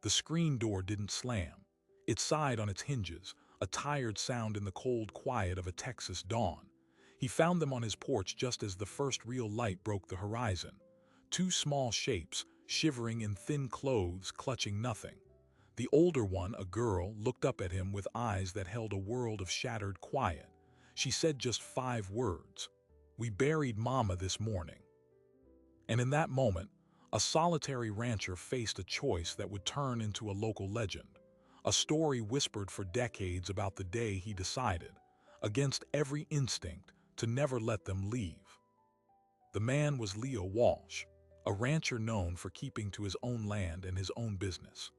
The screen door didn't slam. It sighed on its hinges, a tired sound in the cold quiet of a Texas dawn. He found them on his porch just as the first real light broke the horizon. Two small shapes, shivering in thin clothes, clutching nothing. The older one, a girl, looked up at him with eyes that held a world of shattered quiet. She said just 5 words. "We buried Mama this morning." And in that moment, a solitary rancher faced a choice that would turn into a local legend. A story whispered for decades about the day he decided, against every instinct, to never let them leave. The man was Leo Walsh, a rancher known for keeping to his own land and his own business.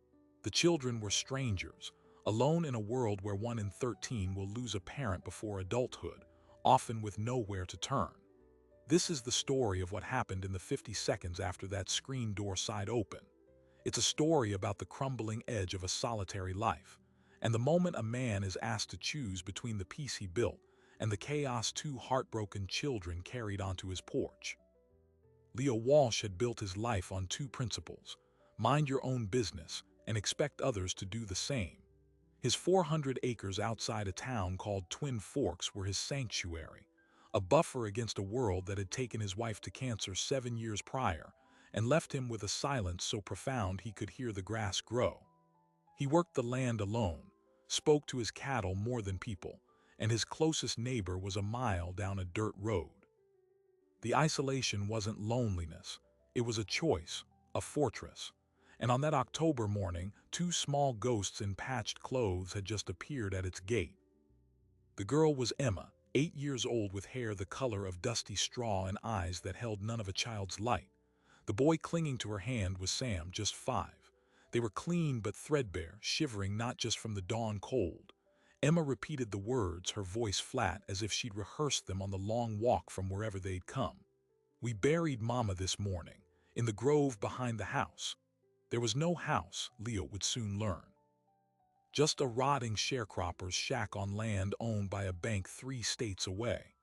The children were strangers, alone in a world where 1 in 13 will lose a parent before adulthood, often with nowhere to turn. This is the story of what happened in the 50 seconds after that screen door sighed open. It's a story about the crumbling edge of a solitary life, and the moment a man is asked to choose between the peace he built and the chaos 2 heartbroken children carried onto his porch. Leo Walsh had built his life on 2 principles: mind your own business and expect others to do the same. His 400 acres outside a town called Twin Forks were his sanctuary, a buffer against a world that had taken his wife to cancer 7 years prior and left him with a silence so profound he could hear the grass grow. He worked the land alone, spoke to his cattle more than people, and his closest neighbor was a mile down a dirt road. The isolation wasn't loneliness, it was a choice, a fortress. And on that October morning, 2 small ghosts in patched clothes had just appeared at its gate. The girl was Emma, 8 years old with hair the color of dusty straw and eyes that held none of a child's light. The boy clinging to her hand was Sam, just 5. They were clean but threadbare, shivering not just from the dawn cold. Emma repeated the words, her voice flat as if she'd rehearsed them on the long walk from wherever they'd come. "We buried Mama this morning, in the grove behind the house." There was no house, Leo would soon learn. Just a rotting sharecropper's shack on land owned by a bank 3 states away.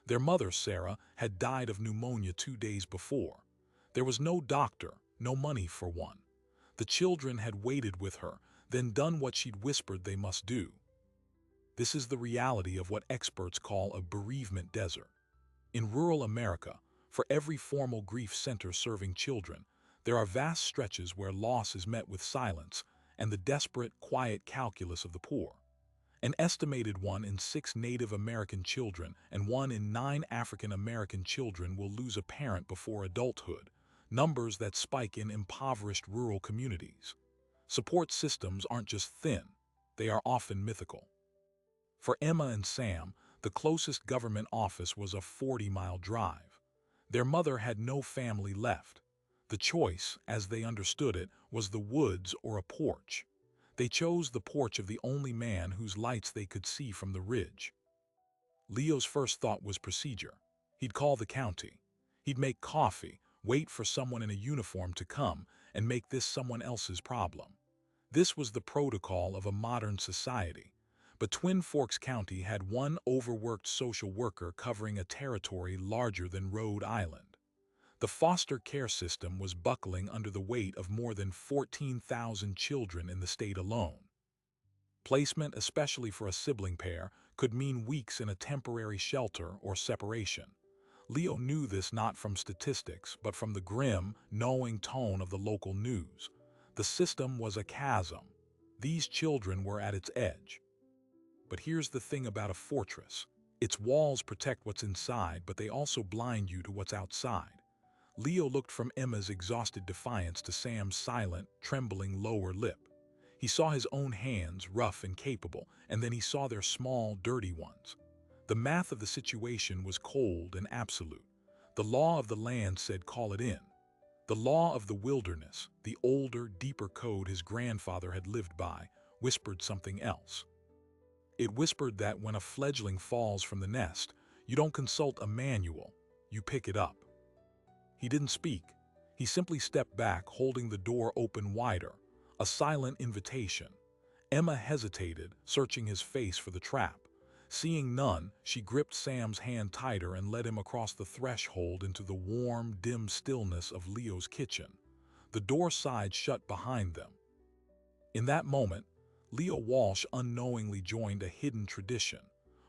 Their mother, Sarah, had died of pneumonia 2 days before. There was no doctor, no money for one. The children had waited with her, then done what she'd whispered they must do. This is the reality of what experts call a bereavement desert. In rural America, for every formal grief center serving children, there are vast stretches where loss is met with silence and the desperate, quiet calculus of the poor. An estimated 1 in 6 Native American children and 1 in 9 African American children will lose a parent before adulthood, numbers that spike in impoverished rural communities. Support systems aren't just thin, they are often mythical. For Emma and Sam, the closest government office was a 40-mile drive. Their mother had no family left. The choice, as they understood it, was the woods or a porch. They chose the porch of the only man whose lights they could see from the ridge. Leo's first thought was procedure. He'd call the county. He'd make coffee, wait for someone in a uniform to come, and make this someone else's problem. This was the protocol of a modern society. But Twin Forks County had one overworked social worker covering a territory larger than Rhode Island. The foster care system was buckling under the weight of more than 14,000 children in the state alone. Placement, especially for a sibling pair, could mean weeks in a temporary shelter or separation. Leo knew this not from statistics, but from the grim, knowing tone of the local news. The system was a chasm. These children were at its edge. But here's the thing about a fortress. Its walls protect what's inside, but they also blind you to what's outside. Leo looked from Emma's exhausted defiance to Sam's silent, trembling lower lip. He saw his own hands, rough and capable, and then he saw their small, dirty ones. The math of the situation was cold and absolute. The law of the land said call it in. The law of the wilderness, the older, deeper code his grandfather had lived by, whispered something else. It whispered that when a fledgling falls from the nest, you don't consult a manual, you pick it up. He didn't speak. He simply stepped back, holding the door open wider, a silent invitation. Emma hesitated, searching his face for the trap. Seeing none, she gripped Sam's hand tighter and led him across the threshold into the warm, dim stillness of Leo's kitchen. The door side shut behind them. In that moment, Leo Walsh unknowingly joined a hidden tradition,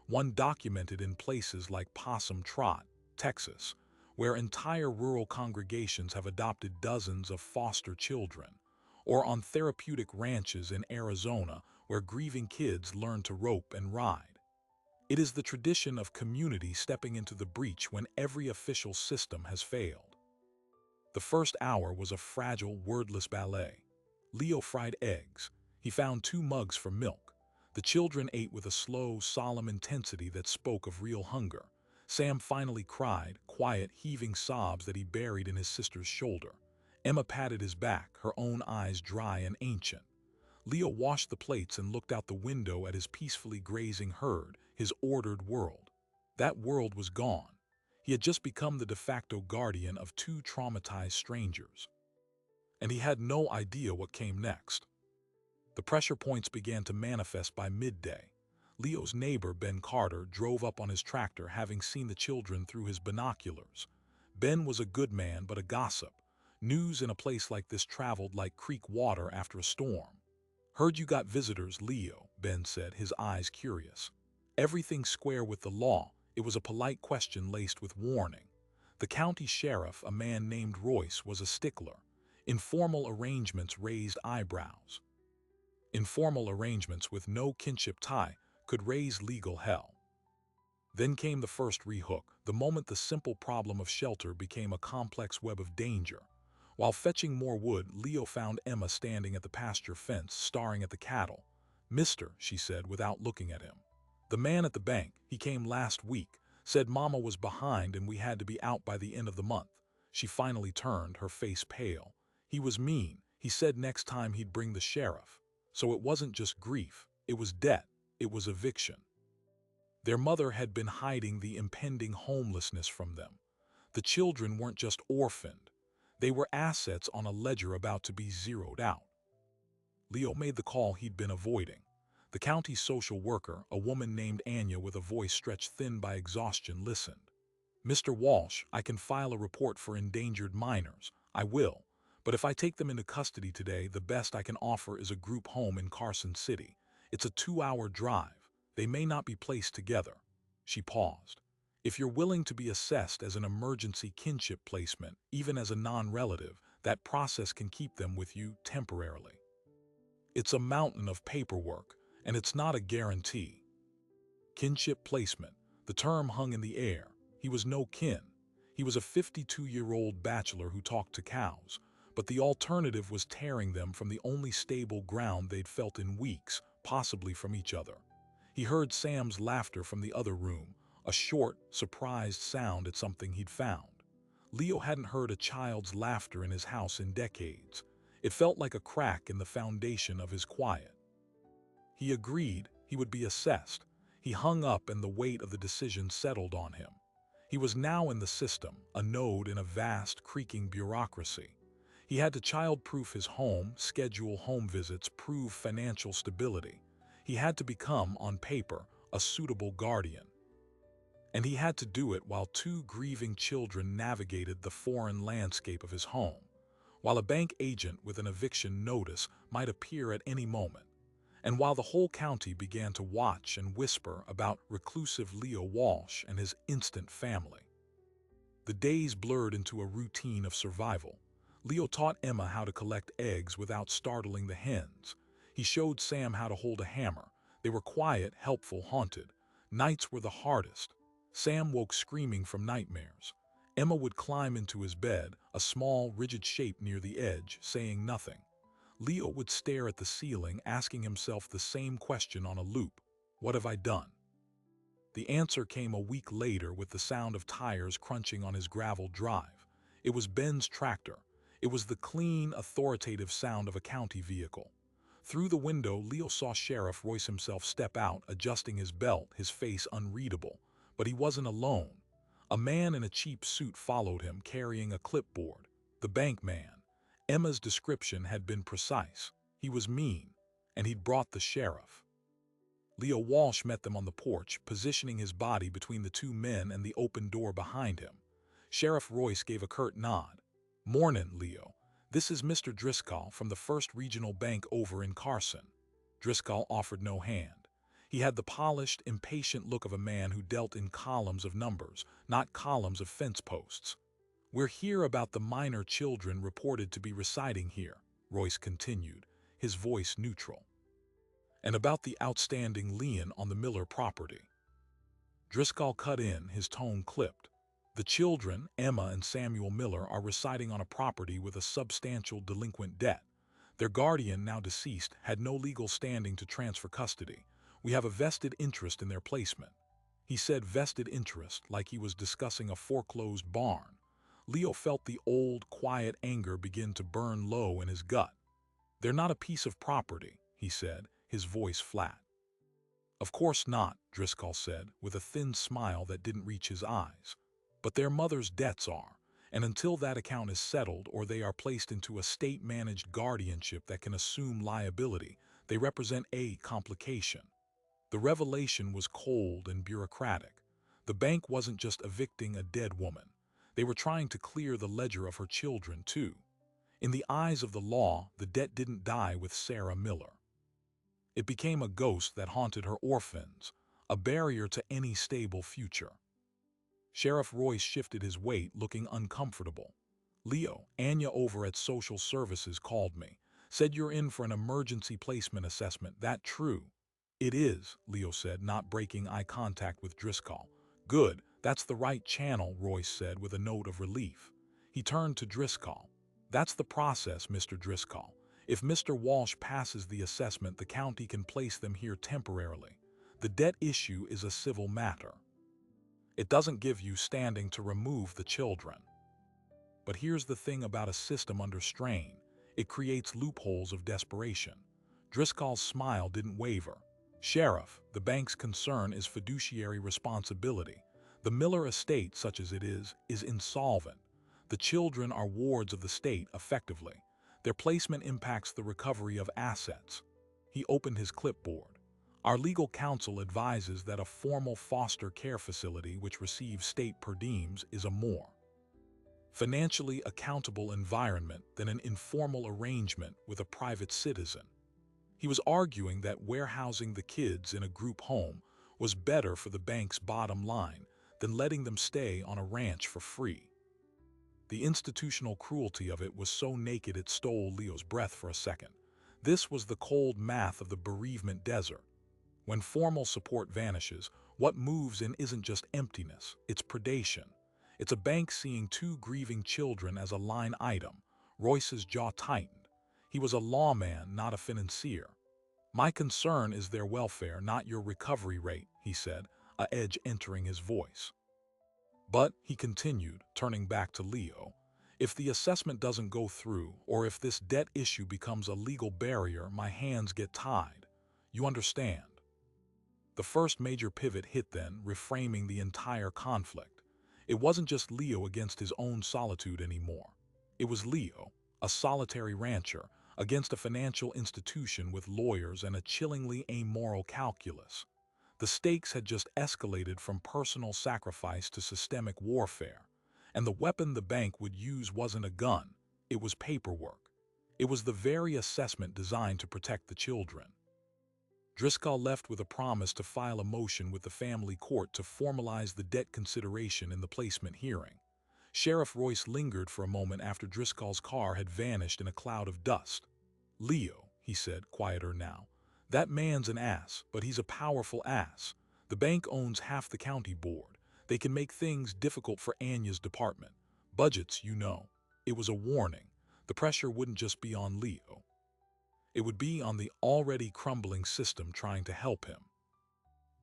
one documented in places like Possum Trot, Texas, where entire rural congregations have adopted dozens of foster children, or on therapeutic ranches in Arizona where grieving kids learn to rope and ride. It is the tradition of community stepping into the breach when every official system has failed. The first hour was a fragile, wordless ballet. Leo fried eggs. He found 2 mugs for milk. The children ate with a slow, solemn intensity that spoke of real hunger. Sam finally cried, quiet, heaving sobs that he buried in his sister's shoulder. Emma patted his back, her own eyes dry and ancient. Leo washed the plates and looked out the window at his peacefully grazing herd, his ordered world. That world was gone. He had just become the de facto guardian of 2 traumatized strangers. And he had no idea what came next. The pressure points began to manifest by midday. Leo's neighbor, Ben Carter, drove up on his tractor, having seen the children through his binoculars. Ben was a good man, but a gossip. News in a place like this traveled like creek water after a storm. "Heard you got visitors, Leo," Ben said, his eyes curious. "Everything square with the law?" It was a polite question laced with warning. The county sheriff, a man named Royce, was a stickler. Informal arrangements raised eyebrows. Informal arrangements with no kinship tie could raise legal hell. Then came the first rehook, the moment the simple problem of shelter became a complex web of danger. While fetching more wood, Leo found Emma standing at the pasture fence, staring at the cattle. "Mister," she said without looking at him. "The man at the bank, he came last week, said Mama was behind and we had to be out by the end of the month." She finally turned, her face pale. "He was mean. He said next time he'd bring the sheriff." So it wasn't just grief, it was debt, it was eviction. Their mother had been hiding the impending homelessness from them. The children weren't just orphaned, they were assets on a ledger about to be zeroed out. Leo made the call he'd been avoiding. The county social worker, a woman named Anya with a voice stretched thin by exhaustion, listened. "Mr. Walsh, I can file a report for endangered minors. I will. But if I take them into custody today, the best I can offer is a group home in Carson City. It's a 2-hour drive. They may not be placed together." She paused. "If you're willing to be assessed as an emergency kinship placement, even as a non-relative, that process can keep them with you temporarily. It's a mountain of paperwork, and it's not a guarantee." Kinship placement. The term hung in the air. He was no kin. He was a 52-year-old bachelor who talked to cows. But the alternative was tearing them from the only stable ground they'd felt in weeks, possibly from each other. He heard Sam's laughter from the other room, a short, surprised sound at something he'd found. Leo hadn't heard a child's laughter in his house in decades. It felt like a crack in the foundation of his quiet. He agreed he would be assessed. He hung up and the weight of the decision settled on him. He was now in the system, a node in a vast, creaking bureaucracy. He had to child-proof his home, schedule home visits, prove financial stability. He had to become, on paper, a suitable guardian. And he had to do it while 2 grieving children navigated the foreign landscape of his home, while a bank agent with an eviction notice might appear at any moment, and while the whole county began to watch and whisper about reclusive Leo Walsh and his instant family. The days blurred into a routine of survival. Leo taught Emma how to collect eggs without startling the hens. He showed Sam how to hold a hammer. They were quiet, helpful, haunted. Nights were the hardest. Sam woke screaming from nightmares. Emma would climb into his bed, a small, rigid shape near the edge, saying nothing. Leo would stare at the ceiling, asking himself the same question on a loop. What have I done? The answer came a week later with the sound of tires crunching on his gravel drive. It was Ben's tractor. It was the clean, authoritative sound of a county vehicle. Through the window, Leo saw Sheriff Royce himself step out, adjusting his belt, his face unreadable. But he wasn't alone. A man in a cheap suit followed him, carrying a clipboard. The bank man. Emma's description had been precise. He was mean, and he'd brought the sheriff. Leo Walsh met them on the porch, positioning his body between the 2 men and the open door behind him. Sheriff Royce gave a curt nod. "Mornin', Leo. "This is Mr. Driscoll from the First Regional Bank over in Carson." Driscoll offered no hand. He had the polished, impatient look of a man who dealt in columns of numbers, not columns of fence posts. "We're here about the minor children reported to be residing here," Royce continued, his voice neutral. "And about the outstanding lien on the Miller property." Driscoll cut in, his tone clipped. "The children, Emma and Samuel Miller, are residing on a property with a substantial delinquent debt. Their guardian, now deceased, had no legal standing to transfer custody. We have a vested interest in their placement." He said vested interest like he was discussing a foreclosed barn. Leo felt the old, quiet anger begin to burn low in his gut. "They're not a piece of property," he said, his voice flat. "Of course not," Driscoll said, with a thin smile that didn't reach his eyes. "But their mother's debts are, and until that account is settled or they are placed into a state-managed guardianship that can assume liability, they represent a complication." The revelation was cold and bureaucratic. The bank wasn't just evicting a dead woman. They were trying to clear the ledger of her children, too. In the eyes of the law, the debt didn't die with Sarah Miller. It became a ghost that haunted her orphans, a barrier to any stable future. Sheriff Royce shifted his weight, looking uncomfortable. "Leo, Anya over at Social Services called me. Said you're in for an emergency placement assessment. That true?" "It is," Leo said, not breaking eye contact with Driscoll. "Good, that's the right channel," Royce said with a note of relief. He turned to Driscoll. "That's the process, Mr. Driscoll. If Mr. Walsh passes the assessment, the county can place them here temporarily. The debt issue is a civil matter. It doesn't give you standing to remove the children. But here's the thing about a system under strain. It creates loopholes of desperation." Driscoll's smile didn't waver. "Sheriff, the bank's concern is fiduciary responsibility. The Miller estate, such as it is insolvent. The children are wards of the state, effectively. Their placement impacts the recovery of assets." He opened his clipboard. "Our legal counsel advises that a formal foster care facility which receives state per diems is a more financially accountable environment than an informal arrangement with a private citizen." He was arguing that warehousing the kids in a group home was better for the bank's bottom line than letting them stay on a ranch for free. The institutional cruelty of it was so naked it stole Leo's breath for a second. This was the cold math of the bereavement desert. When formal support vanishes, what moves in isn't just emptiness, it's predation. It's a bank seeing two grieving children as a line item. Royce's jaw tightened. He was a lawman, not a financier. "My concern is their welfare, not your recovery rate," he said, a edge entering his voice. "But," he continued, turning back to Leo, "if the assessment doesn't go through, or if this debt issue becomes a legal barrier, my hands get tied. You understand?" The first major pivot hit then, reframing the entire conflict. It wasn't just Leo against his own solitude anymore. It was Leo, a solitary rancher, against a financial institution with lawyers and a chillingly amoral calculus. The stakes had just escalated from personal sacrifice to systemic warfare, and the weapon the bank would use wasn't a gun, it was paperwork. It was the very assessment designed to protect the children. Driscoll left with a promise to file a motion with the family court to formalize the debt consideration in the placement hearing. Sheriff Royce lingered for a moment after Driscoll's car had vanished in a cloud of dust. "Leo," he said, quieter now, "that man's an ass, but he's a powerful ass. The bank owns half the county board. They can make things difficult for Anya's department. Budgets, you know." It was a warning. The pressure wouldn't just be on Leo. It would be on the already crumbling system trying to help him.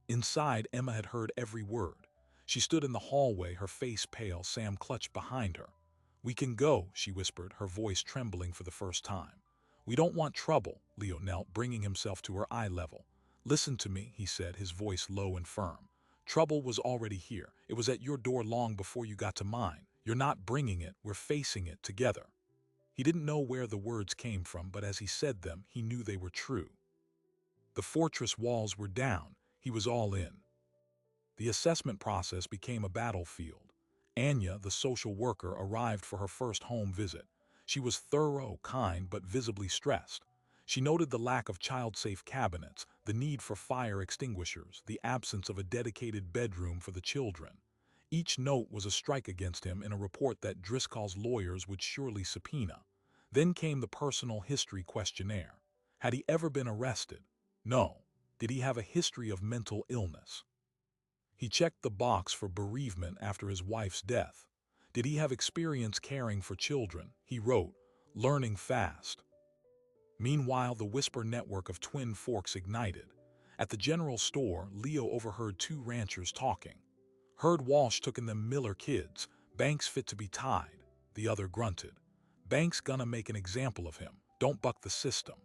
Inside, Emma had heard every word. She stood in the hallway, her face pale. Sam clutched behind her. "We can go," she whispered, her voice trembling for the first time. "We don't want trouble." Leo knelt, bringing himself to her eye level. "Listen to me," he said, his voice low and firm. "Trouble was already here. It was at your door long before you got to mine. You're not bringing it, we're facing it together." He didn't know where the words came from, but as he said them, he knew they were true. The fortress walls were down. He was all in. The assessment process became a battlefield. Anya, the social worker, arrived for her first home visit. She was thorough, kind, but visibly stressed. She noted the lack of child-safe cabinets, the need for fire extinguishers, the absence of a dedicated bedroom for the children. Each note was a strike against him in a report that Driscoll's lawyers would surely subpoena. Then came the personal history questionnaire. Had he ever been arrested? No. Did he have a history of mental illness? He checked the box for bereavement after his wife's death. Did he have experience caring for children? He wrote, learning fast. Meanwhile, the whisper network of Twin Forks ignited. At the general store, Leo overheard two ranchers talking. Heard Walsh took in them Miller kids, Banks fit to be tied. The other grunted. Banks gonna make an example of him, don't buck the system.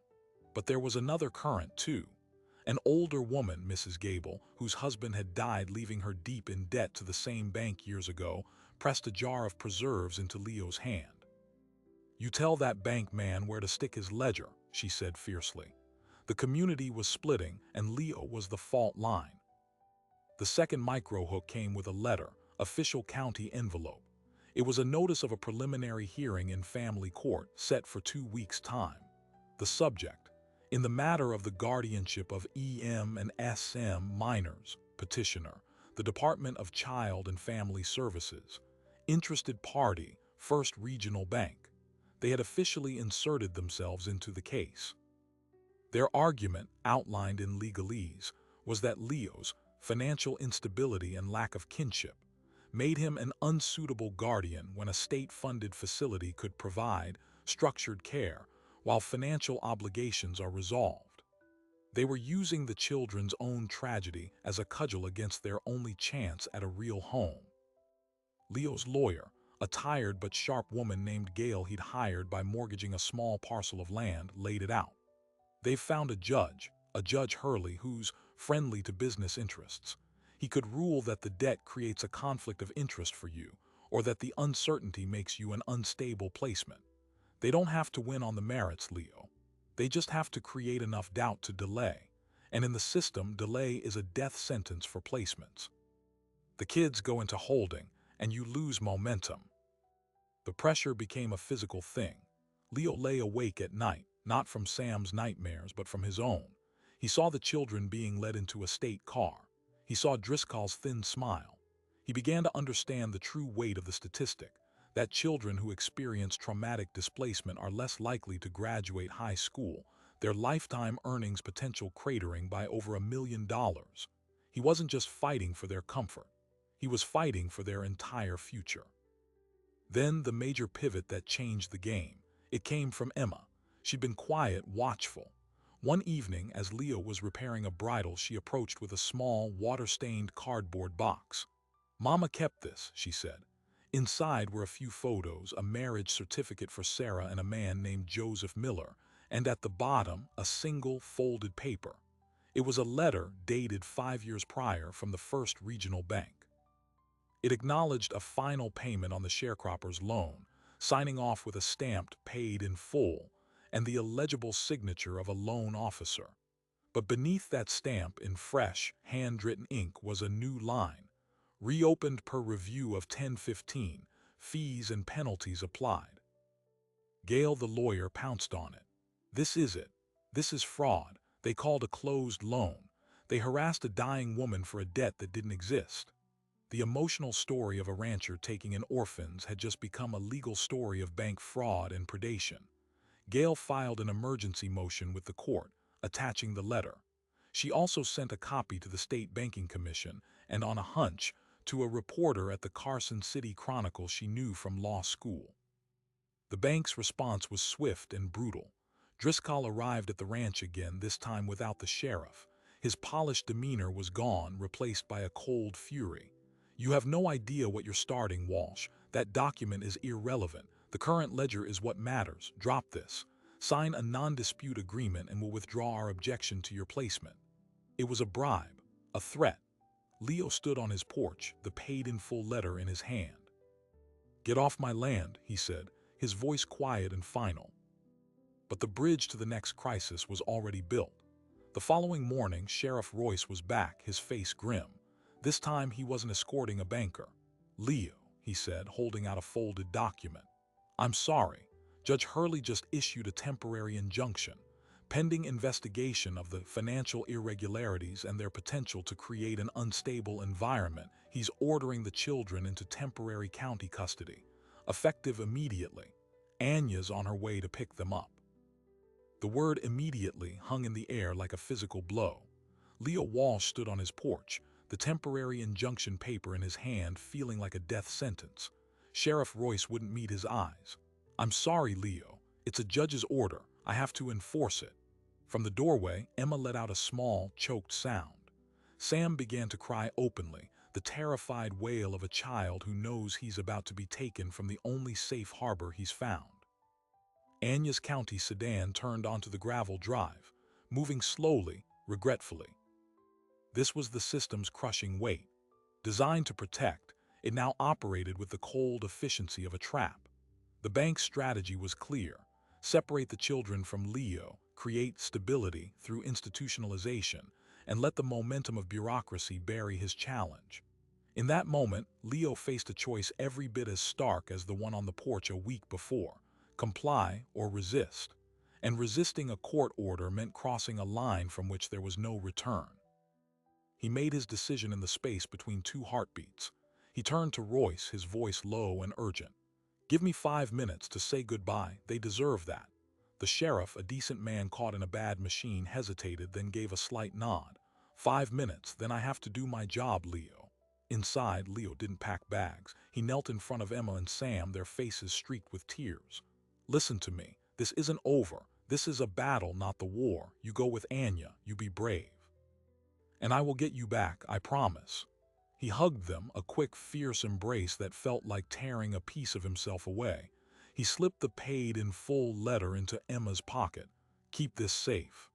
But there was another current, too. An older woman, Mrs. Gable, whose husband had died leaving her deep in debt to the same bank years ago, pressed a jar of preserves into Leo's hand. "You tell that bank man where to stick his ledger," she said fiercely. The community was splitting, and Leo was the fault line. The second micro-hook came with a letter, official county envelope. It was a notice of a preliminary hearing in family court set for 2 weeks' time. The subject: in the matter of the guardianship of EM and SM minors, petitioner, the Department of Child and Family Services. Interested party, First Regional Bank. They had officially inserted themselves into the case. Their argument, outlined in legalese, was that Leo's financial instability and lack of kinship made him an unsuitable guardian when a state-funded facility could provide structured care while financial obligations are resolved. They were using the children's own tragedy as a cudgel against their only chance at a real home. Leo's lawyer, a tired but sharp woman named Gail he'd hired by mortgaging a small parcel of land, laid it out. They've found a Judge Hurley, who's friendly to business interests. He could rule that the debt creates a conflict of interest for you, or that the uncertainty makes you an unstable placement. They don't have to win on the merits, Leo. They just have to create enough doubt to delay. And in the system, delay is a death sentence for placements. The kids go into holding, and you lose momentum. The pressure became a physical thing. Leo lay awake at night, not from Sam's nightmares, but from his own. He saw the children being led into a state car. He saw Driscoll's thin smile. He began to understand the true weight of the statistic, that children who experience traumatic displacement are less likely to graduate high school, their lifetime earnings potential cratering by over $1 million. He wasn't just fighting for their comfort. He was fighting for their entire future. Then the major pivot that changed the game. It came from Emma. She'd been quiet, watchful. One evening, as Leo was repairing a bridle, she approached with a small, water-stained cardboard box. "Mama kept this," she said. Inside were a few photos, a marriage certificate for Sarah and a man named Joseph Miller, and at the bottom, a single folded paper. It was a letter dated 5 years prior from the First Regional Bank. It acknowledged a final payment on the sharecropper's loan, signing off with a stamped "paid in full" and the illegible signature of a loan officer. But beneath that stamp, in fresh, handwritten ink, was a new line: reopened per review of 10/15, fees and penalties applied. Gail, the lawyer, pounced on it. "This is it. This is fraud. They called a closed loan. They harassed a dying woman for a debt that didn't exist." The emotional story of a rancher taking in orphans had just become a legal story of bank fraud and predation. Gail filed an emergency motion with the court, attaching the letter. She also sent a copy to the State Banking Commission and, on a hunch, to a reporter at the Carson City Chronicle she knew from law school. The bank's response was swift and brutal. Driscoll arrived at the ranch again, this time without the sheriff. His polished demeanor was gone, replaced by a cold fury. "You have no idea what you're starting, Walsh. That document is irrelevant. The current ledger is what matters. Drop this. Sign a non-dispute agreement and we'll withdraw our objection to your placement." It was a bribe, a threat. Leo stood on his porch, the paid-in-full letter in his hand. "Get off my land," he said, his voice quiet and final. But the bridge to the next crisis was already built. The following morning, Sheriff Royce was back, his face grim. This time he wasn't escorting a banker. "Leo," he said, holding out a folded document. "I'm sorry. Judge Hurley just issued a temporary injunction, pending investigation of the financial irregularities and their potential to create an unstable environment. He's ordering the children into temporary county custody, effective immediately. Anya's on her way to pick them up. The word immediately hung in the air like a physical blow. Leo Walsh stood on his porch, the temporary injunction paper in his hand, feeling like a death sentence. Sheriff Royce wouldn't meet his eyes. "I'm sorry, Leo. It's a judge's order. I have to enforce it." From the doorway, Emma let out a small, choked sound. Sam began to cry openly, the terrified wail of a child who knows he's about to be taken from the only safe harbor he's found. Anya's county sedan turned onto the gravel drive, moving slowly, regretfully. This was the system's crushing weight. Designed to protect, it now operated with the cold efficiency of a trap. The bank's strategy was clear: separate the children from Leo, create stability through institutionalization, and let the momentum of bureaucracy bury his challenge. In that moment, Leo faced a choice every bit as stark as the one on the porch a week before: comply or resist. And resisting a court order meant crossing a line from which there was no return. He made his decision in the space between two heartbeats. He turned to Royce, his voice low and urgent. "Give me 5 minutes to say goodbye. They deserve that." The sheriff, a decent man caught in a bad machine, hesitated, then gave a slight nod. "5 minutes, then I have to do my job, Leo." Inside, Leo didn't pack bags. He knelt in front of Emma and Sam, their faces streaked with tears. "Listen to me. This isn't over. This is a battle, not the war. You go with Anya. You be brave. And I will get you back, I promise." He hugged them, a quick, fierce embrace that felt like tearing a piece of himself away. He slipped the paid in full letter into Emma's pocket. "Keep this safe."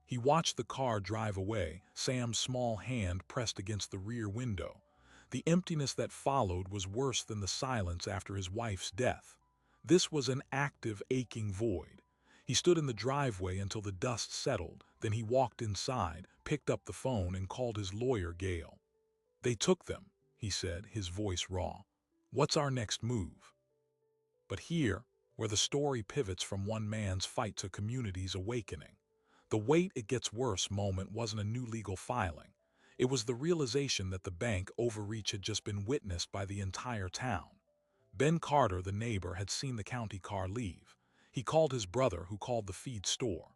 He watched the car drive away, Sam's small hand pressed against the rear window. The emptiness that followed was worse than the silence after his wife's death. This was an active, aching void. He stood in the driveway until the dust settled, then he walked inside, picked up the phone, and called his lawyer, Gail. "They took them," he said, his voice raw. "What's our next move?" But here, where the story pivots from one man's fight to community's awakening, the "wait, it gets worse" moment wasn't a new legal filing. It was the realization that the bank overreach had just been witnessed by the entire town. Ben Carter, the neighbor, had seen the county car leave. He called his brother, who called the feed store.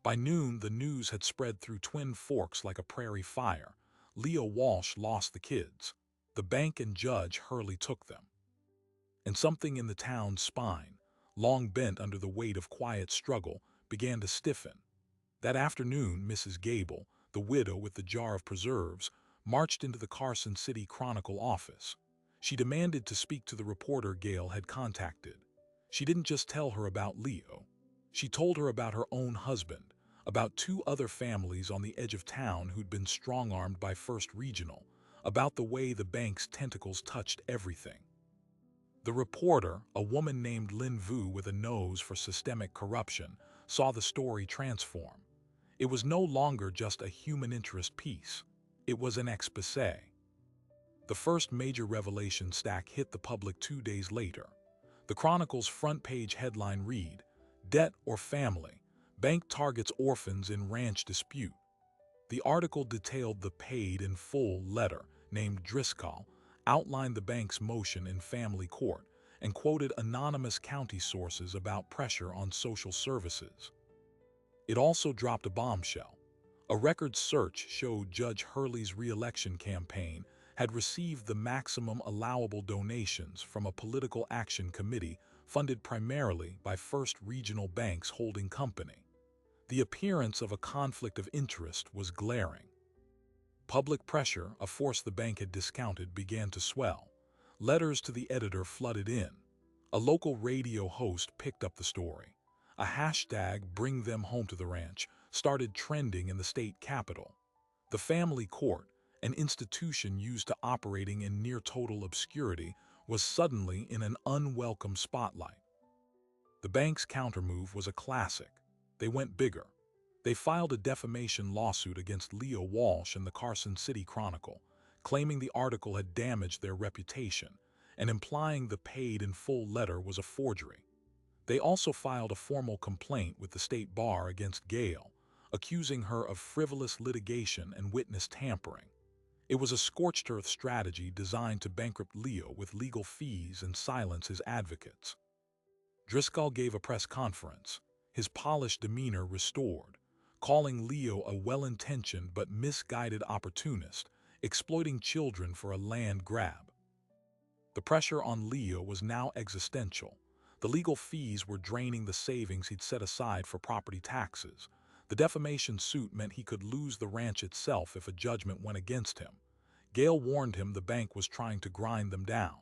By noon, the news had spread through Twin Forks like a prairie fire. Leo Walsh lost the kids. The bank and Judge Hurley took them. And something in the town's spine, long bent under the weight of quiet struggle, began to stiffen. That afternoon, Mrs. Gable, the widow with the jar of preserves, marched into the Carson City Chronicle office. She demanded to speak to the reporter Gail had contacted. She didn't just tell her about Leo. She told her about her own husband, about 2 other families on the edge of town who'd been strong-armed by First Regional, about the way the bank's tentacles touched everything. The reporter, a woman named Lin Vu with a nose for systemic corruption, saw the story transform. It was no longer just a human interest piece. It was an exposé. The first major revelation stack hit the public 2 days later. The Chronicle's front-page headline read, "Debt or Family? Bank Targets Orphans in Ranch Dispute." The article detailed the paid-in-full letter, named Driscoll, outlined the bank's motion in family court, and quoted anonymous county sources about pressure on social services. It also dropped a bombshell. A record search showed Judge Hurley's re-election campaign had received the maximum allowable donations from a political action committee funded primarily by First Regional Bank's holding company. The appearance of a conflict of interest was glaring. Public pressure, a force the bank had discounted, began to swell. Letters to the editor flooded in. A local radio host picked up the story. A hashtag, "Bring Them Home to the Ranch," started trending in the state capital. The family court, an institution used to operating in near-total obscurity, was suddenly in an unwelcome spotlight. The bank's countermove was a classic. They went bigger. They filed a defamation lawsuit against Leo Walsh and the Carson City Chronicle, claiming the article had damaged their reputation and implying the paid-in-full letter was a forgery. They also filed a formal complaint with the state bar against Gail, accusing her of frivolous litigation and witness tampering. It was a scorched earth strategy designed to bankrupt Leo with legal fees and silence his advocates. Driscoll gave a press conference, his polished demeanor restored, calling Leo a well-intentioned but misguided opportunist, exploiting children for a land grab. The pressure on Leo was now existential. The legal fees were draining the savings he'd set aside for property taxes. The defamation suit meant he could lose the ranch itself if a judgment went against him. Gail warned him the bank was trying to grind them down.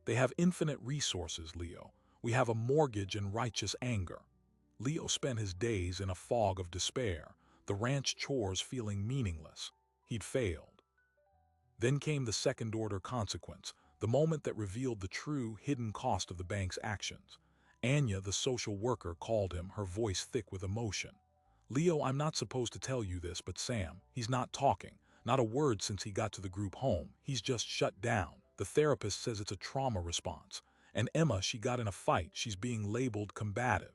They have infinite resources, Leo. We have a mortgage and righteous anger. Leo spent his days in a fog of despair, the ranch chores feeling meaningless. He'd failed. Then came the second-order consequence, the moment that revealed the true, hidden cost of the bank's actions. Anya, the social worker, called him, her voice thick with emotion. "Leo, I'm not supposed to tell you this, but Sam, he's not talking. Not a word since he got to the group home. He's just shut down. The therapist says it's a trauma response. And Emma, she got in a fight. She's being labeled combative."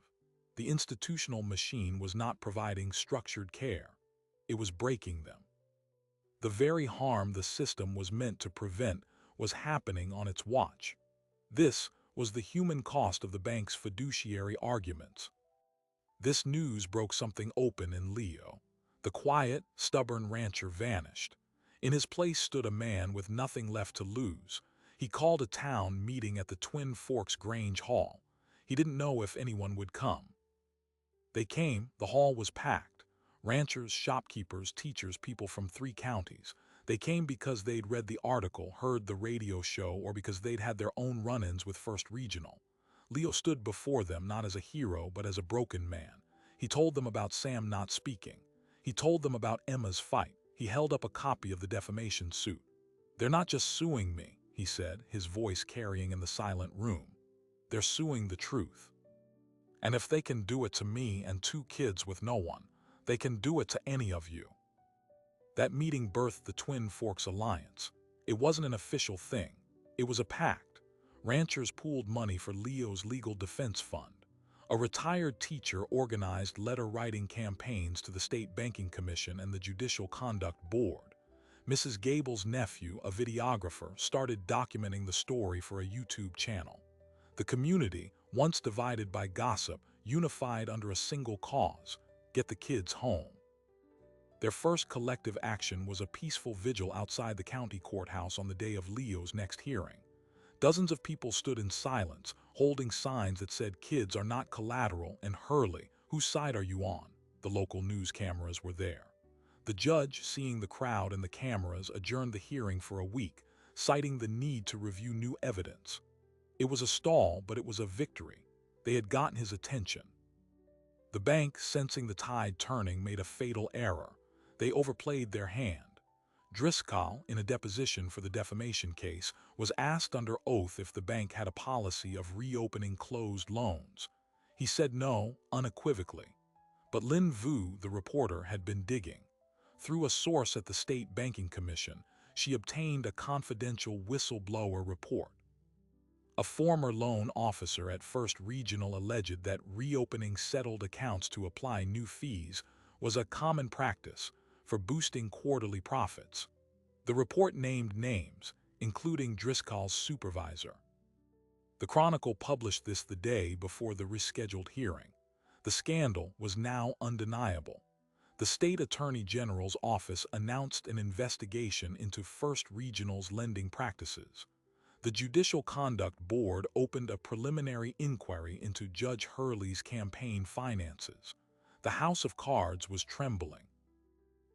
The institutional machine was not providing structured care. It was breaking them. The very harm the system was meant to prevent was happening on its watch. This was the human cost of the bank's fiduciary arguments. This news broke something open in Leo. The quiet, stubborn rancher vanished. In his place stood a man with nothing left to lose. He called a town meeting at the Twin Forks Grange Hall. He didn't know if anyone would come. They came. The hall was packed. Ranchers, shopkeepers, teachers, people from 3 counties. They came because they'd read the article, heard the radio show, or because they'd had their own run-ins with First Regional. Leo stood before them not as a hero, but as a broken man. He told them about Sam not speaking. He told them about Emma's fight. He held up a copy of the defamation suit. "They're not just suing me," he said, his voice carrying in the silent room. "They're suing the truth. And if they can do it to me and 2 kids with no one, they can do it to any of you." That meeting birthed the Twin Forks Alliance. It wasn't an official thing. It was a pact. Ranchers pooled money for Leo's legal defense fund. A retired teacher organized letter-writing campaigns to the State Banking Commission and the Judicial Conduct Board. Mrs. Gable's nephew, a videographer, started documenting the story for a YouTube channel. The community, once divided by gossip, unified under a single cause: get the kids home. Their first collective action was a peaceful vigil outside the county courthouse on the day of Leo's next hearing. Dozens of people stood in silence, holding signs that said "Kids are not collateral" and "Hurley, whose side are you on?" The local news cameras were there. The judge, seeing the crowd and the cameras, adjourned the hearing for a week, citing the need to review new evidence. It was a stall, but it was a victory. They had gotten his attention. The bank, sensing the tide turning, made a fatal error. They overplayed their hand. Driscoll, in a deposition for the defamation case, was asked under oath if the bank had a policy of reopening closed loans. He said no, unequivocally. But Lynn Vu, the reporter, had been digging. Through a source at the State Banking Commission, she obtained a confidential whistleblower report. A former loan officer at First Regional alleged that reopening settled accounts to apply new fees was a common practice for boosting quarterly profits. The report named names, including Driscoll's supervisor. The Chronicle published this the day before the rescheduled hearing. The scandal was now undeniable. The state attorney general's office announced an investigation into First Regional's lending practices. The Judicial Conduct Board opened a preliminary inquiry into Judge Hurley's campaign finances. The house of cards was trembling.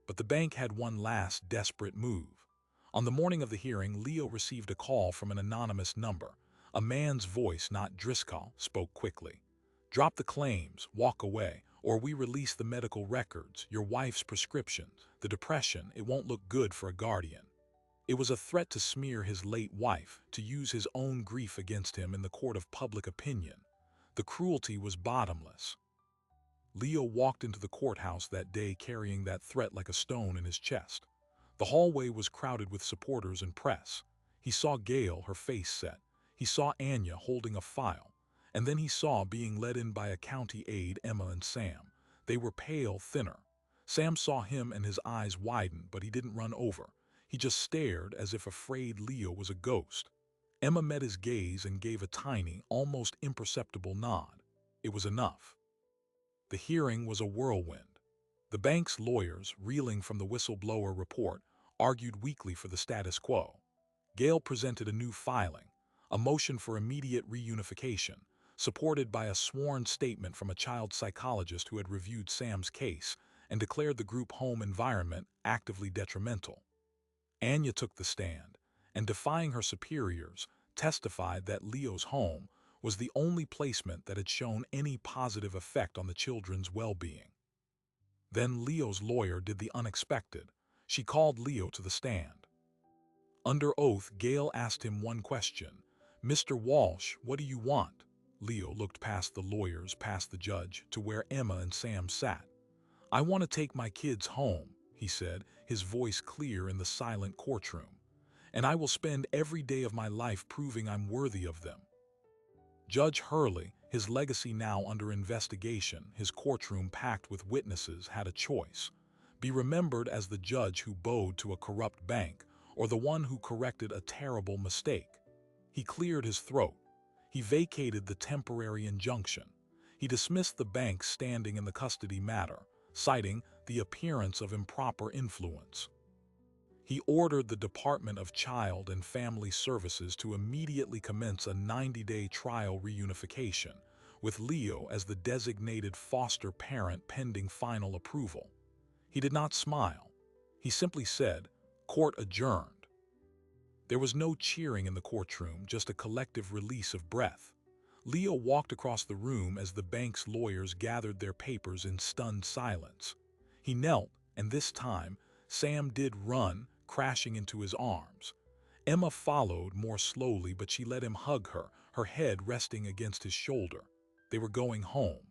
But the bank had one last desperate move. On the morning of the hearing, Leo received a call from an anonymous number. A man's voice, not Driscoll, spoke quickly. "Drop the claims, walk away, or we release the medical records, your wife's prescriptions, the depression. It won't look good for a guardian." It was a threat to smear his late wife, to use his own grief against him in the court of public opinion. The cruelty was bottomless. Leo walked into the courthouse that day carrying that threat like a stone in his chest. The hallway was crowded with supporters and press. He saw Gail, her face set. He saw Anya holding a file. And then he saw being led in by a county aide, Emma and Sam. They were pale, thinner. Sam saw him and his eyes widened, but he didn't run over. He just stared as if afraid Leo was a ghost. Emma met his gaze and gave a tiny, almost imperceptible nod. It was enough. The hearing was a whirlwind. The bank's lawyers, reeling from the whistleblower report, argued weakly for the status quo. Gale presented a new filing, a motion for immediate reunification, supported by a sworn statement from a child psychologist who had reviewed Sam's case and declared the group home environment actively detrimental. Anya took the stand, and defying her superiors, testified that Leo's home was the only placement that had shown any positive effect on the children's well-being. Then Leo's lawyer did the unexpected. She called Leo to the stand. Under oath, Gale asked him one question. "Mr. Walsh, what do you want?" Leo looked past the lawyers, past the judge, to where Emma and Sam sat. "I want to take my kids home," he said, his voice clear in the silent courtroom. "And I will spend every day of my life proving I'm worthy of them." Judge Hurley, his legacy now under investigation, his courtroom packed with witnesses, had a choice. Be remembered as the judge who bowed to a corrupt bank, or the one who corrected a terrible mistake. He cleared his throat. He vacated the temporary injunction. He dismissed the bank standing in the custody matter, citing the appearance of improper influence. He ordered the Department of Child and Family Services to immediately commence a 90-day trial reunification, with Leo as the designated foster parent pending final approval. He did not smile. He simply said, "Court adjourned." There was no cheering in the courtroom, just a collective release of breath. Leo walked across the room as the bank's lawyers gathered their papers in stunned silence. He knelt, and this time, Sam did run, crashing into his arms. Emma followed more slowly, but she let him hug her, her head resting against his shoulder. They were going home.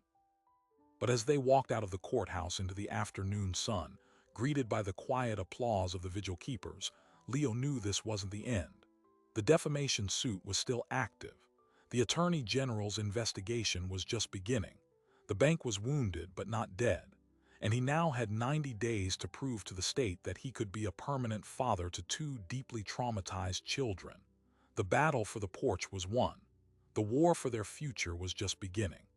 But as they walked out of the courthouse into the afternoon sun, greeted by the quiet applause of the vigil keepers, Leo knew this wasn't the end. The defamation suit was still active. The Attorney General's investigation was just beginning. The bank was wounded but not dead, and he now had 90 days to prove to the state that he could be a permanent father to two deeply traumatized children. The battle for the porch was won. The war for their future was just beginning.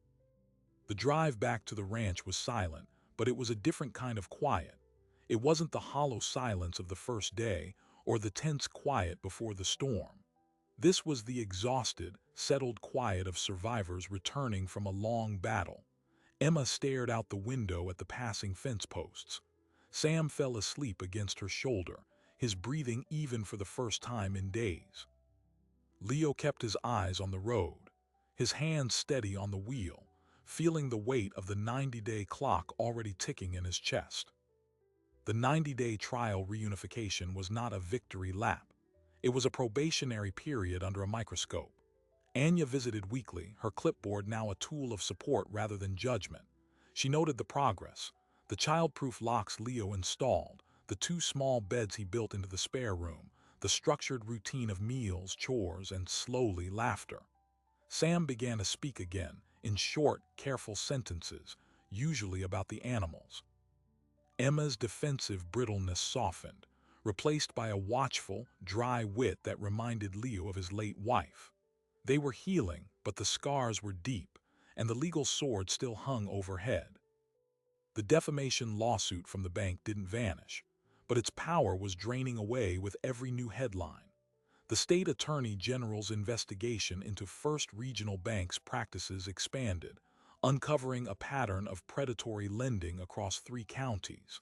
The drive back to the ranch was silent, but it was a different kind of quiet. It wasn't the hollow silence of the first day or the tense quiet before the storm. This was the exhausted, settled quiet of survivors returning from a long battle. Emma stared out the window at the passing fence posts. Sam fell asleep against her shoulder, his breathing even for the first time in days. Leo kept his eyes on the road, his hands steady on the wheel, feeling the weight of the 90-day clock already ticking in his chest. The 90-day trial reunification was not a victory lap. It was a probationary period under a microscope. Anya visited weekly, her clipboard now a tool of support rather than judgment. She noted the progress, the child-proof locks Leo installed, the 2 small beds he built into the spare room, the structured routine of meals, chores, and slowly laughter. Sam began to speak again, in short, careful sentences, usually about the animals. Emma's defensive brittleness softened, replaced by a watchful, dry wit that reminded Leo of his late wife. They were healing, but the scars were deep, and the legal sword still hung overhead. The defamation lawsuit from the bank didn't vanish, but its power was draining away with every new headline. The state attorney general's investigation into First Regional Bank's practices expanded, uncovering a pattern of predatory lending across 3 counties.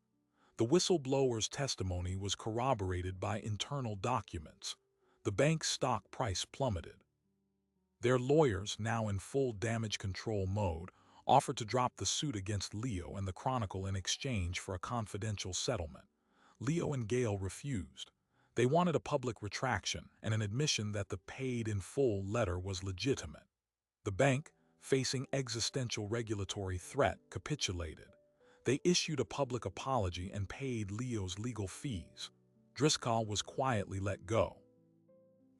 The whistleblower's testimony was corroborated by internal documents. The bank's stock price plummeted. Their lawyers, now in full damage control mode, offered to drop the suit against Leo and the Chronicle in exchange for a confidential settlement. Leo and Gale refused. They wanted a public retraction and an admission that the paid-in-full letter was legitimate. The bank, facing existential regulatory threat, capitulated. They issued a public apology and paid Leo's legal fees. Driscoll was quietly let go.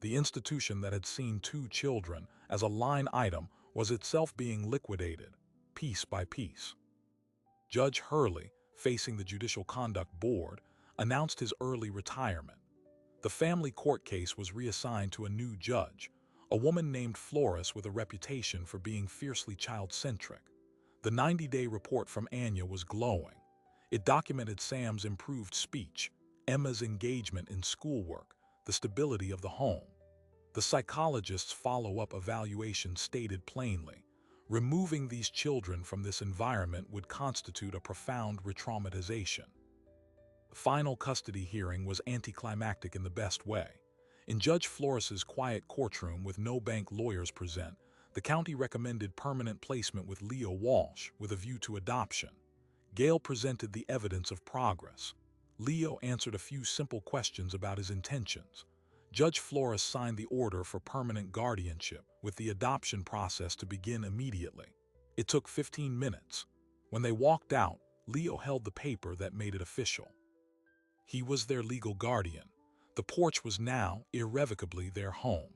The institution that had seen 2 children as a line item was itself being liquidated, piece by piece. Judge Hurley, facing the Judicial Conduct Board, announced his early retirement. The family court case was reassigned to a new judge, a woman named Flores with a reputation for being fiercely child-centric. The 90-day report from Anya was glowing. It documented Sam's improved speech, Emma's engagement in schoolwork, the stability of the home. The psychologist's follow-up evaluation stated plainly, removing these children from this environment would constitute a profound re-traumatization. The final custody hearing was anticlimactic in the best way. In Judge Flores's quiet courtroom with no bank lawyers present, the county recommended permanent placement with Leo Walsh with a view to adoption. Gail presented the evidence of progress. Leo answered a few simple questions about his intentions. Judge Flores signed the order for permanent guardianship, with the adoption process to begin immediately. It took 15 minutes. When they walked out, Leo held the paper that made it official. He was their legal guardian. The porch was now irrevocably their home.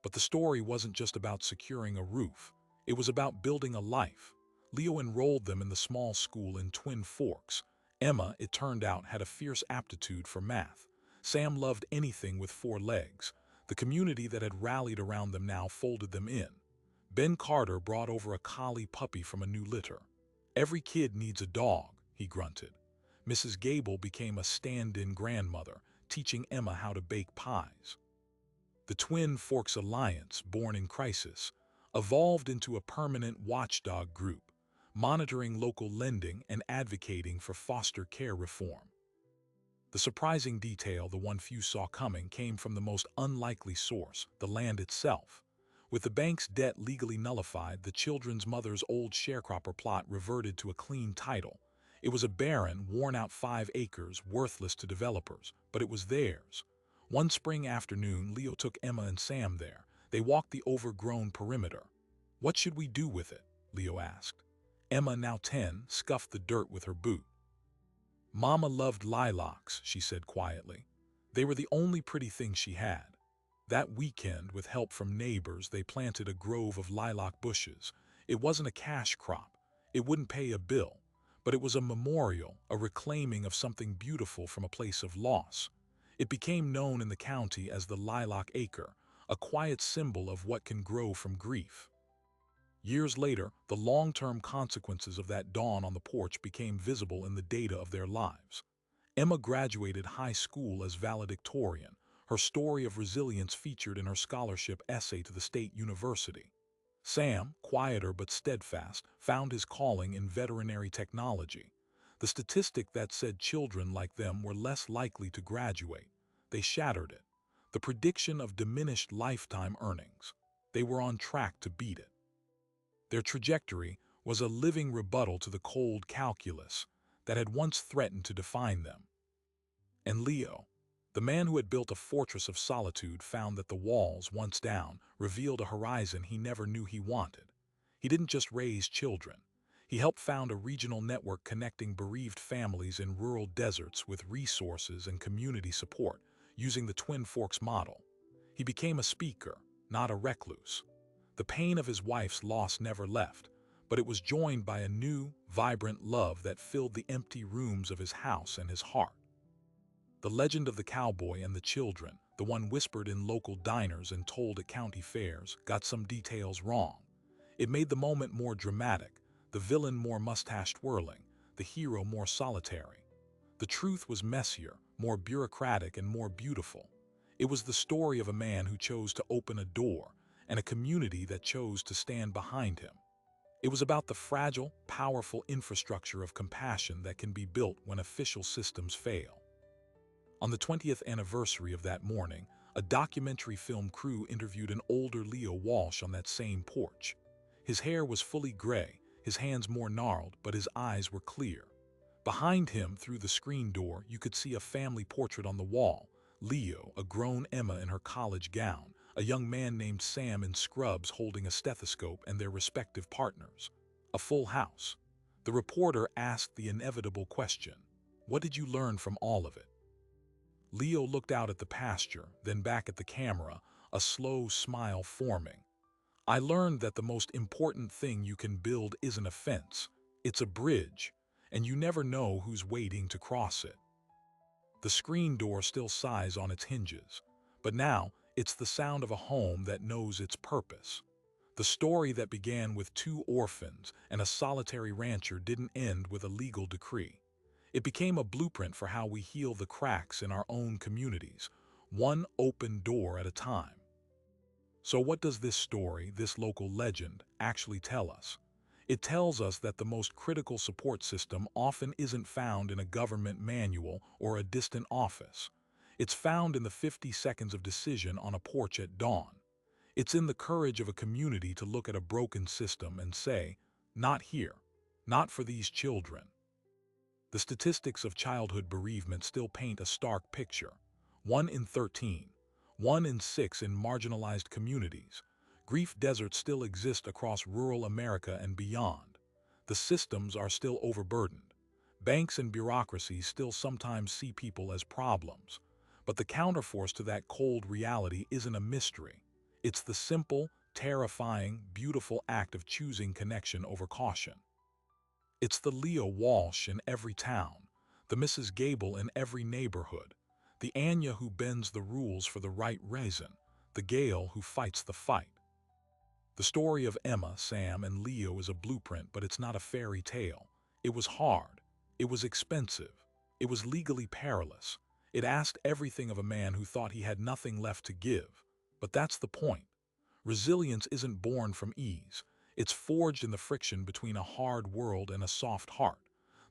But the story wasn't just about securing a roof. It was about building a life. Leo enrolled them in the small school in Twin Forks. Emma, it turned out, had a fierce aptitude for math. Sam loved anything with 4 legs. The community that had rallied around them now folded them in. Ben Carter brought over a collie puppy from a new litter. "Every kid needs a dog," he grunted. Mrs. Gable became a stand-in grandmother, teaching Emma how to bake pies. The Twin Forks Alliance, born in crisis, evolved into a permanent watchdog group, monitoring local lending and advocating for foster care reform. The surprising detail, the one few saw coming, came from the most unlikely source, the land itself. With the bank's debt legally nullified, the children's mother's old sharecropper plot reverted to a clean title. It was a barren, worn-out 5 acres, worthless to developers, but it was theirs. One spring afternoon, Leo took Emma and Sam there. They walked the overgrown perimeter. "What should we do with it?" Leo asked. Emma, now 10, scuffed the dirt with her boot. "Mama loved lilacs," she said quietly. They were the only pretty things she had. That weekend, with help from neighbors, they planted a grove of lilac bushes. It wasn't a cash crop. It wouldn't pay a bill. But it was a memorial, a reclaiming of something beautiful from a place of loss. It became known in the county as the Lilac Acre, a quiet symbol of what can grow from grief. Years later, the long-term consequences of that dawn on the porch became visible in the data of their lives. Emma graduated high school as valedictorian, her story of resilience featured in her scholarship essay to the state university. Sam, quieter but steadfast, found his calling in veterinary technology. The statistic that said children like them were less likely to graduate. They shattered it. The prediction of diminished lifetime earnings. They were on track to beat it. Their trajectory was a living rebuttal to the cold calculus that had once threatened to define them. And Leo, the man who had built a fortress of solitude, found that the walls, once down, revealed a horizon he never knew he wanted. He didn't just raise children. He helped found a regional network connecting bereaved families in rural deserts with resources and community support, using the Twin Forks model. He became a speaker, not a recluse. The pain of his wife's loss never left, but it was joined by a new, vibrant love that filled the empty rooms of his house and his heart. The legend of the cowboy and the children, the one whispered in local diners and told at county fairs, got some details wrong. It made the moment more dramatic, the villain more mustache-twirling, the hero more solitary. The truth was messier, more bureaucratic, and more beautiful. It was the story of a man who chose to open a door, and a community that chose to stand behind him. It was about the fragile, powerful infrastructure of compassion that can be built when official systems fail. On the 20th anniversary of that morning, a documentary film crew interviewed an older Leo Walsh on that same porch. His hair was fully gray, his hands more gnarled, but his eyes were clear. Behind him, through the screen door, you could see a family portrait on the wall. Leo, a grown Emma in her college gown, a young man named Sam in scrubs holding a stethoscope, and their respective partners. A full house. The reporter asked the inevitable question, "What did you learn from all of it?" Leo looked out at the pasture, then back at the camera, a slow smile forming. I learned that the most important thing you can build isn't a fence, it's a bridge, and you never know who's waiting to cross it. The screen door still sighs on its hinges, but now it's the sound of a home that knows its purpose. The story that began with two orphans and a solitary rancher didn't end with a legal decree. It became a blueprint for how we heal the cracks in our own communities, one open door at a time. So what does this story, this local legend, actually tell us? It tells us that the most critical support system often isn't found in a government manual or a distant office. It's found in the 50 seconds of decision on a porch at dawn. It's in the courage of a community to look at a broken system and say, "Not here, not for these children." The statistics of childhood bereavement still paint a stark picture. 1 in 13, 1 in 6 in marginalized communities. Grief deserts still exist across rural America and beyond. The systems are still overburdened. Banks and bureaucracies still sometimes see people as problems. But the counterforce to that cold reality isn't a mystery. It's the simple, terrifying, beautiful act of choosing connection over caution. It's the Leah Walsh in every town, the Mrs. Gable in every neighborhood, the Anya who bends the rules for the right reason, the Gail who fights the fight. The story of Emma, Sam, and Leo is a blueprint, but it's not a fairy tale. It was hard. It was expensive. It was legally perilous. It asked everything of a man who thought he had nothing left to give. But that's the point. Resilience isn't born from ease. It's forged in the friction between a hard world and a soft heart.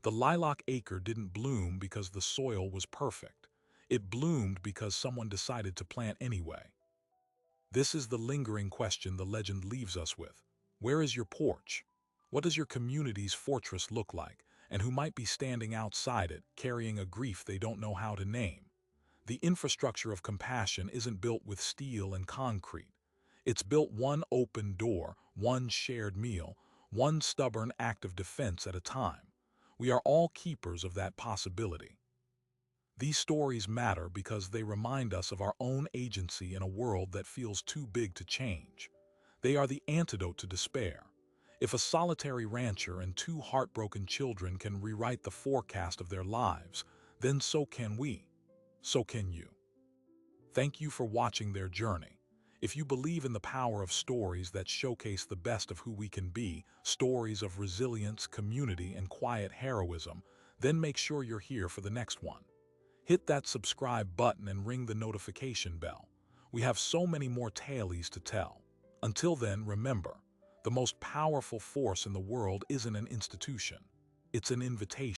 The lilac acre didn't bloom because the soil was perfect. It bloomed because someone decided to plant anyway. This is the lingering question the legend leaves us with. Where is your porch? What does your community's fortress look like? And who might be standing outside it, carrying a grief they don't know how to name? The infrastructure of compassion isn't built with steel and concrete. It's built one open door, one shared meal, one stubborn act of defense at a time. We are all keepers of that possibility. These stories matter because they remind us of our own agency in a world that feels too big to change. They are the antidote to despair. If a solitary rancher and two heartbroken children can rewrite the forecast of their lives, then so can we. So can you. Thank you for watching their journey. If you believe in the power of stories that showcase the best of who we can be, stories of resilience, community, and quiet heroism, then make sure you're here for the next one. Hit that subscribe button and ring the notification bell. We have so many more tales to tell. Until then, remember, the most powerful force in the world isn't an institution. It's an invitation.